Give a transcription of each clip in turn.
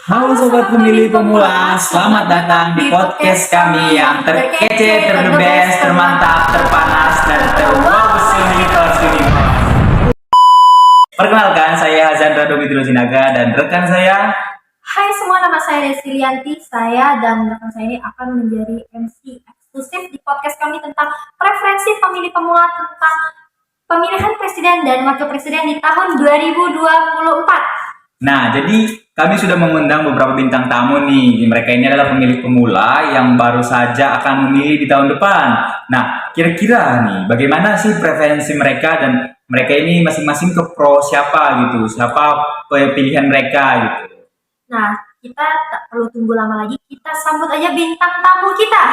Halo Sobat Pemilih Pemula, selamat datang di podcast kami yang terkece, terdebes, termantap, terpanas, dan terwow universe. Perkenalkan, saya Hazan Rado Mitro Sinaga dan rekan saya. Hai semua, nama saya Desilianti. Saya dan rekan saya ini akan menjadi MC eksklusif di podcast kami tentang preferensi pemilih pemula tentang pemilihan presiden dan wakil presiden di tahun 2024. Nah, jadi kami sudah mengundang beberapa bintang tamu nih. Mereka ini adalah pemilih pemula yang baru saja akan memilih di tahun depan. Nah, kira-kira nih, bagaimana sih preferensi mereka dan mereka ini masing-masing ke pro siapa gitu? Siapa pilihan mereka gitu? Nah, kita tak perlu tunggu lama lagi. Kita sambut aja bintang tamu kita.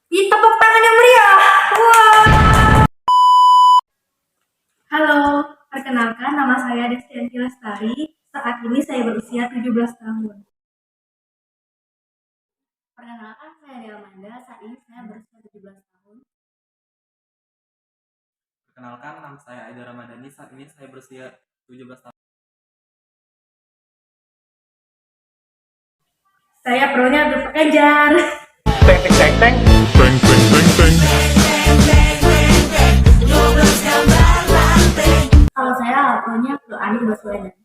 Di tepuk tangan yang meriah. Wah. Halo, perkenalkan nama saya Desyanti Lestari. Saat ini saya berusia 17 tahun. Perkenalkan saya Dea Amanda. Saat ini saya berusia 17 tahun. Perkenalkan, nama saya Aida Ramadhani. Saat ini saya berusia 17 tahun. Saya pronya untuk Ganjar. Teng teng teng teng. Teng teng teng teng. Kalau saya pronya ke Anies Baswedan.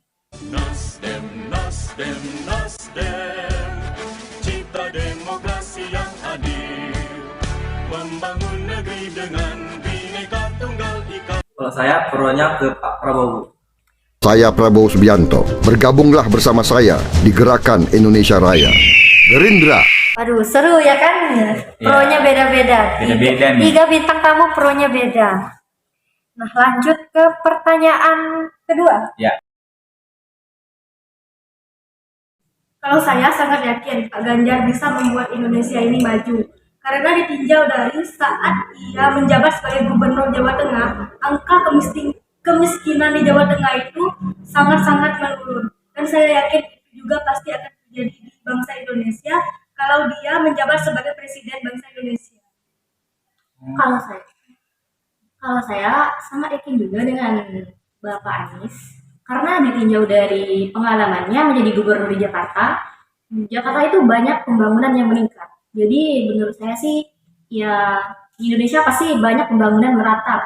Nasdem, Nasdem, Nasdem. Cipta demokrasi yang adil. Membangun negeri dengan Bhinneka Tunggal Ika. Kalau saya pro-nya ke Pak Prabowo. Saya Prabowo Subianto. Bergabunglah bersama saya di Gerakan Indonesia Raya. Gerindra. Aduh, seru ya kan? Pronya beda-beda. Beda-beda nih. Tiga bintang tamu pronya beda. Nah, lanjut ke pertanyaan kedua. Ya. Kalau saya sangat yakin Pak Ganjar bisa membuat Indonesia ini maju. Karena ditinjau dari saat ia menjabat sebagai Gubernur Jawa Tengah, angka kemiskinan di Jawa Tengah itu sangat-sangat menurun. Dan saya yakin itu juga pasti akan terjadi di bangsa Indonesia kalau dia menjabat sebagai Presiden bangsa Indonesia. Kalau saya sangat yakin juga dengan Bapak Anies. Karena ditinjau dari pengalamannya menjadi gubernur di Jakarta, itu banyak pembangunan yang meningkat. Jadi menurut saya sih, ya di Indonesia pasti banyak pembangunan merata.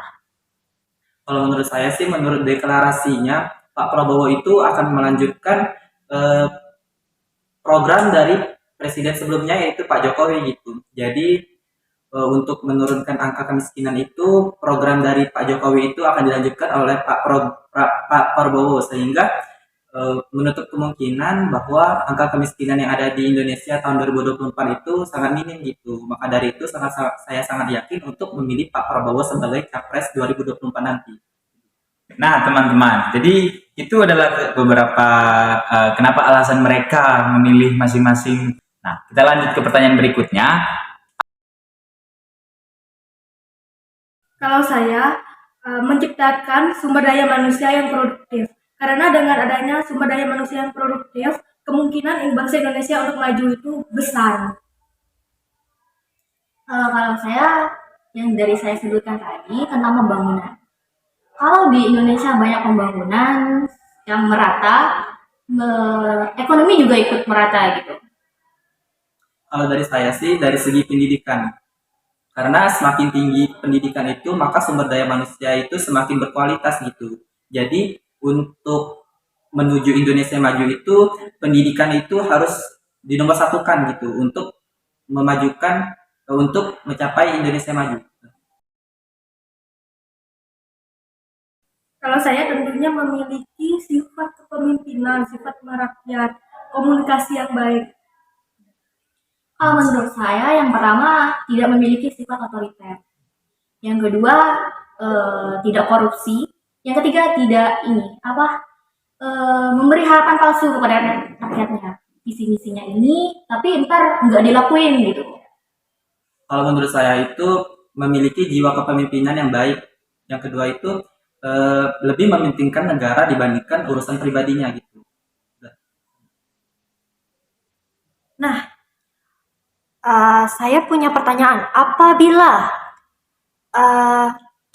Kalau menurut saya sih, menurut deklarasinya, Pak Prabowo itu akan melanjutkan program dari presiden sebelumnya, yaitu Pak Jokowi gitu. Jadi untuk menurunkan angka kemiskinan itu, program dari Pak Jokowi itu akan dilanjutkan oleh Pak Prabowo, sehingga menutup kemungkinan bahwa angka kemiskinan yang ada di Indonesia tahun 2024 itu sangat minim gitu. Maka dari itu saya sangat yakin untuk memilih Pak Prabowo sebagai capres 2024 nanti. Nah, teman-teman, jadi itu adalah beberapa kenapa alasan mereka memilih masing-masing. Nah, kita lanjut ke pertanyaan berikutnya. Kalau saya menciptakan sumber daya manusia yang produktif. Karena dengan adanya sumber daya manusia yang produktif, kemungkinan bangsa Indonesia untuk maju itu besar. Kalau saya, yang dari saya sebutkan tadi tentang pembangunan. Kalau di Indonesia banyak pembangunan yang merata, ekonomi juga ikut merata gitu. Kalau dari saya sih dari segi pendidikan. Karena semakin tinggi pendidikan itu, maka sumber daya manusia itu semakin berkualitas gitu. Jadi untuk menuju Indonesia maju itu, pendidikan itu harus dinomorsatukan gitu untuk memajukan, untuk mencapai Indonesia maju. Kalau saya tentunya memiliki sifat kepemimpinan, sifat merakyat, komunikasi yang baik. Kalau menurut saya, yang pertama tidak memiliki sifat otoriter. Yang kedua tidak korupsi. Yang ketiga tidak memberi harapan palsu kepada rakyatnya. Visi-misinya ini, tapi ntar nggak dilakuin gitu. Kalau menurut saya itu memiliki jiwa kepemimpinan yang baik. Yang kedua itu lebih mementingkan negara dibandingkan urusan pribadinya gitu. Nah, saya punya pertanyaan. Apabila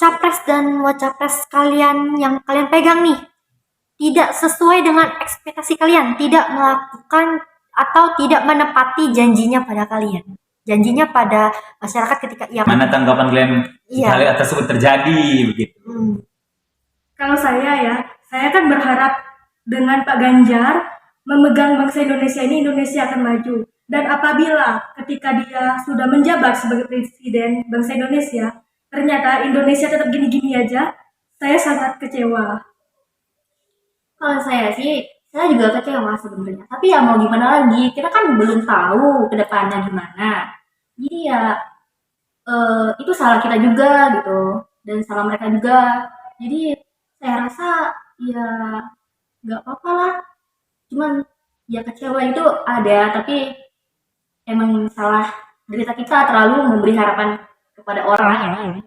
capres dan wacapres kalian yang kalian pegang nih tidak sesuai dengan ekspektasi kalian, tidak melakukan atau tidak menepati janjinya pada kalian, janjinya pada masyarakat ketika ia Mana tanggapan kalian Iya. hal tersebut terjadi begitu? Kalau saya kan berharap dengan Pak Ganjar memegang bangsa Indonesia ini, Indonesia akan maju. Dan apabila ketika dia sudah menjabat sebagai presiden bangsa Indonesia, ternyata Indonesia tetap gini-gini aja, saya sangat kecewa. Kalau saya sih, saya juga kecewa sebenarnya. Tapi ya mau gimana lagi, kita kan belum tahu ke depannya gimana. Jadi ya itu salah kita juga gitu, dan salah mereka juga. Jadi saya rasa ya nggak apa-apa lah. Cuman ya kecewa itu ada, tapi emang salah dari kita terlalu memberi harapan kepada orang.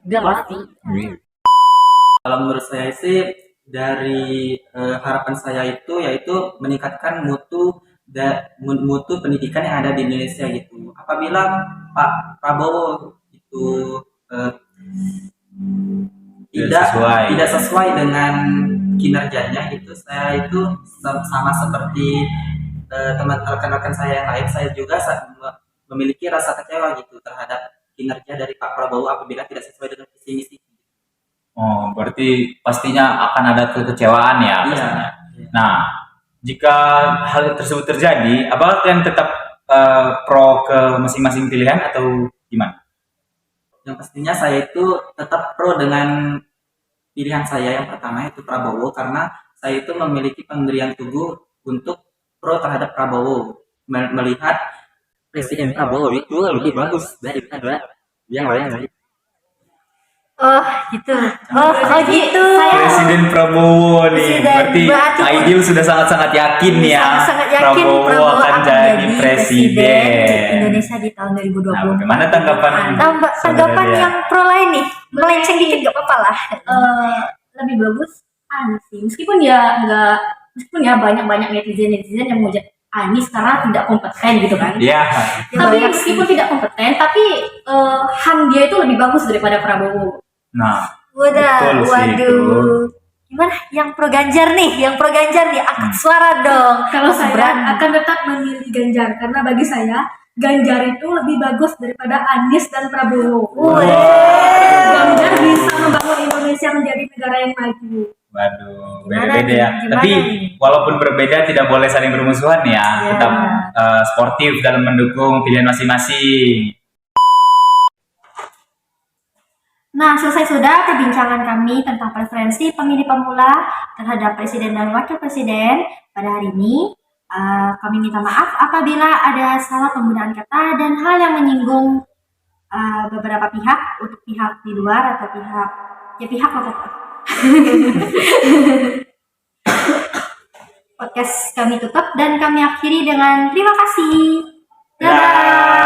Kalau menurut saya sih dari harapan saya itu yaitu meningkatkan mutu pendidikan yang ada di Indonesia gitu. Apabila Pak Prabowo itu tidak sesuai dengan kinerjanya gitu, saya itu sama seperti teman rekan-rekan saya yang lain, saya juga memiliki rasa kecewa gitu terhadap kinerja dari Pak Prabowo apabila tidak sesuai dengan visi misi. Oh, berarti pastinya akan ada kekecewaan ya. Iya. pastinya. Nah, jika hal tersebut terjadi, apakah kalian tetap pro ke masing-masing pilihan atau gimana? Yang pastinya saya itu tetap pro dengan pilihan saya yang pertama yaitu Prabowo, karena saya itu memiliki pendirian teguh untuk pro terhadap Prabowo, melihat Presiden Prabowo itu lebih bagus daripada yang lain. Oh gitu. Oh gitu. Presiden Prabowo nih, Presiden, berarti Aidil sudah sangat-sangat yakin ya sangat yakin Prabowo akan jadi presiden Indonesia di tahun 2020. Nah, bagaimana tanggapan Tanggapan saudara yang pro lain nih, melenceng dikit gak apa-apa lah. Lebih bagus Anies sih. Meskipun ya banyak netizen yang mau jadi Anies karena tidak kompeten gitu kan. Iya. Tapi meskipun tidak kompeten, tapi ham dia itu lebih bagus daripada Prabowo. Nah, Waduh, betul sih itu. Gimana? Yang pro Ganjar nih, angkat suara dong. Kalau saya Berani. akan tetap memilih Ganjar karena bagi saya Ganjar itu lebih bagus daripada Anies dan Prabowo. Ganjar bisa membangun Indonesia menjadi negara yang maju. Waduh, Gimana beda-beda nih? ya. Gimana Tapi nih? walaupun berbeda tidak boleh saling bermusuhan ya. Iya. Tetap sportif dalam mendukung pilihan masing-masing. Nah, selesai sudah perbincangan kami tentang preferensi pemilih pemula terhadap presiden dan wakil presiden pada hari ini. Kami minta maaf apabila ada salah penggunaan kata dan hal yang menyinggung beberapa pihak, untuk pihak di luar atau pihak apa? Podcast kami tutup dan kami akhiri dengan terima kasih. Dadah.